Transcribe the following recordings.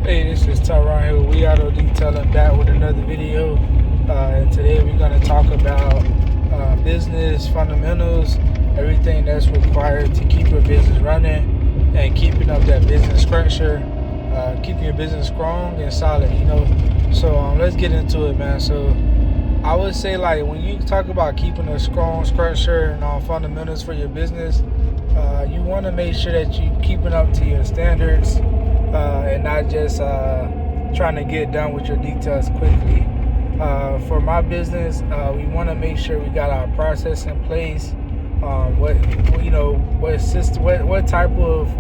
Hey, this is Tyron here with We Auto Detailing, back with another video. And today we're going to talk about business fundamentals, everything that's required to keep your business running and keeping up that business structure, keeping your business strong and solid, So let's get into it, man. So I would say, like, when you talk about keeping a strong structure and fundamentals for your business, you want to make sure that you're keeping up to your standards and not just trying to get done with your details quickly. For my business, we want to make sure we got our process in place. What type of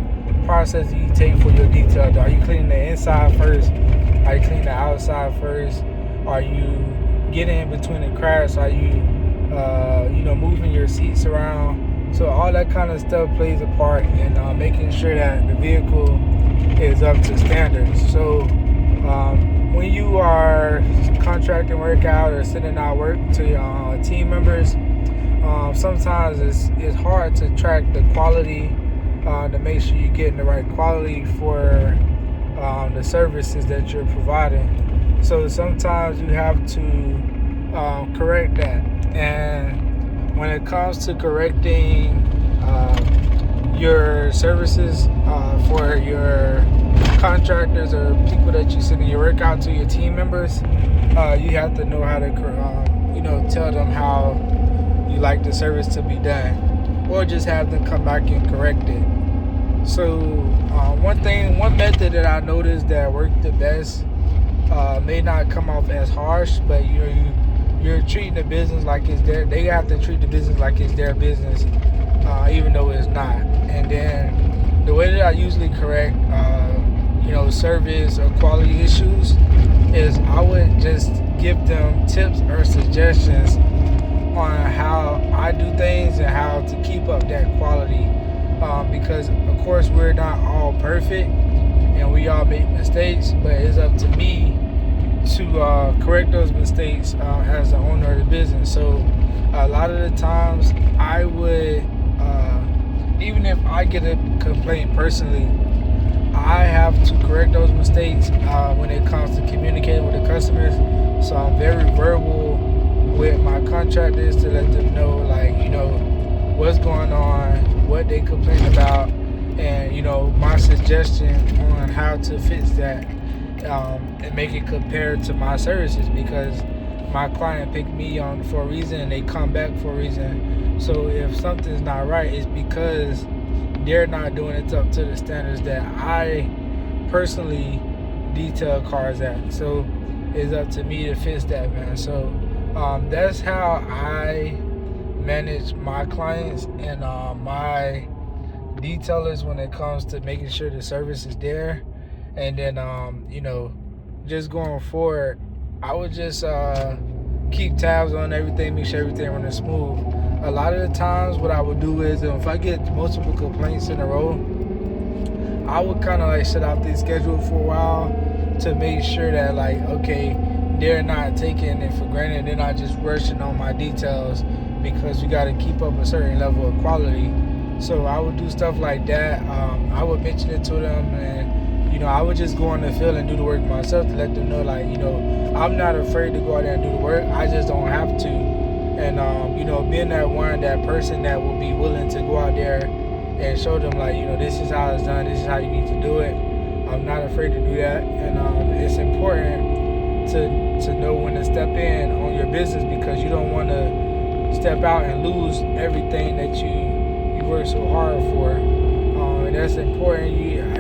process do you take for your details? Are you cleaning the inside first? Are you cleaning the outside first? Are you getting in between the cracks? Are you moving your seats around? So all that kind of stuff plays a part in making sure that the vehicle is up to standards. So when you are contracting work out or sending out work to your team members, sometimes it's hard to track the quality to make sure you're getting the right quality for the services that you're providing. So sometimes you have to correct that. And when it comes to correcting your services for your contractors or people that you send your work out to, your team members, you have to know how to tell them how you like the service to be done, or just have them come back and correct it. So one method that I noticed that worked the best may not come off as harsh, but you're treating the business like it's their. They have to treat the business like it's their business, even though it's not. And then the way that I usually correct, service or quality issues is I would just give them tips or suggestions on how I do things and how to keep up that quality. Because of course we're not all perfect and we all make mistakes, but it's up to me to correct those mistakes as the owner of the business. So a lot of the times I would, even if I get a complaint personally, I have to correct those mistakes when it comes to communicating with the customers. So I'm very verbal with my contractors to let them know, what's going on, what they complain about, and my suggestion on how to fix that and make it compared to my services, because my client picked me on for a reason and they come back for a reason. So if something's not right, it's because they're not doing it up to the standards that I personally detail cars at. So it's up to me to fix that, man. So that's how I manage my clients and my detailers when it comes to making sure the service is there. And then just going forward, I would just keep tabs on everything, make sure everything running smooth. A lot of the times what I would do is, if I get multiple complaints in a row, I would kind of set out the schedule for a while to make sure that they're not taking it for granted, they're not just rushing on my details, because we got to keep up a certain level of quality. So I would do stuff like that. I would mention it to them, and I would just go on the field and do the work myself to let them know, I'm not afraid to go out there and do the work. I just don't have to. And being that person that will be willing to go out there and show them, this is how it's done, this is how you need to do it. I'm not afraid to do that. And it's important to know when to step in on your business, because you don't want to step out and lose everything that you work so hard for. And that's important.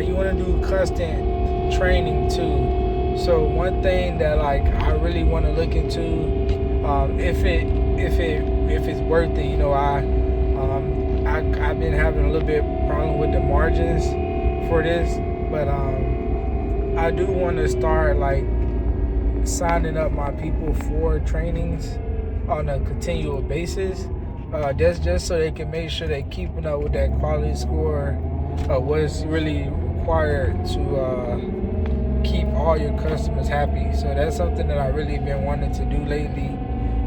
You want to do constant training too. So one thing that I really want to look into, if it's worth it, I've been having a little bit problem with the margins for this, but I do want to start signing up my people for trainings on a continual basis. That's just so they can make sure they're keeping up with that quality score of what's really required to keep all your customers happy. So that's something that I really been wanting to do lately,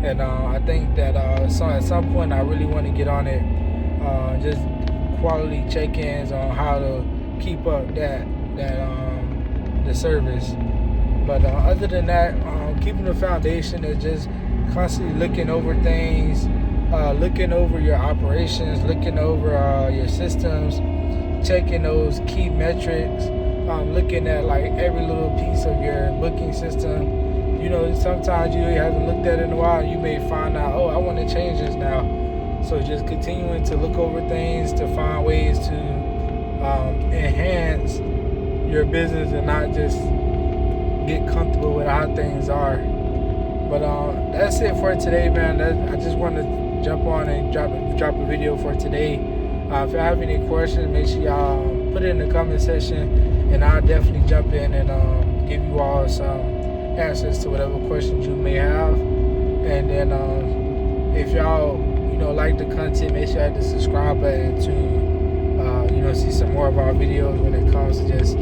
and I think that at some point I really want to get on it. Just quality check-ins on how to keep up that the service. But other than that, keeping the foundation is just constantly looking over things, looking over your operations, looking over your systems, checking those key metrics, looking at like every little piece of your booking system. You know, sometimes you haven't looked at it in a while, and you may find out, oh, I want to change this now. So just continuing to look over things to find ways to enhance your business and not just get comfortable with how things are. But that's it for today, man. I just wanted to jump on and drop a video for today. If you have any questions, make sure y'all put it in the comment section, and I'll definitely jump in and give you all some answers to whatever questions you may have. And then if y'all like the content, make sure you hit the subscribe button to see some more of our videos when it comes to just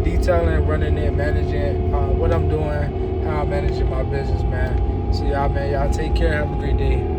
detailing, running it, managing what I'm doing, how I'm managing my business, man. So y'all take care, have a great day.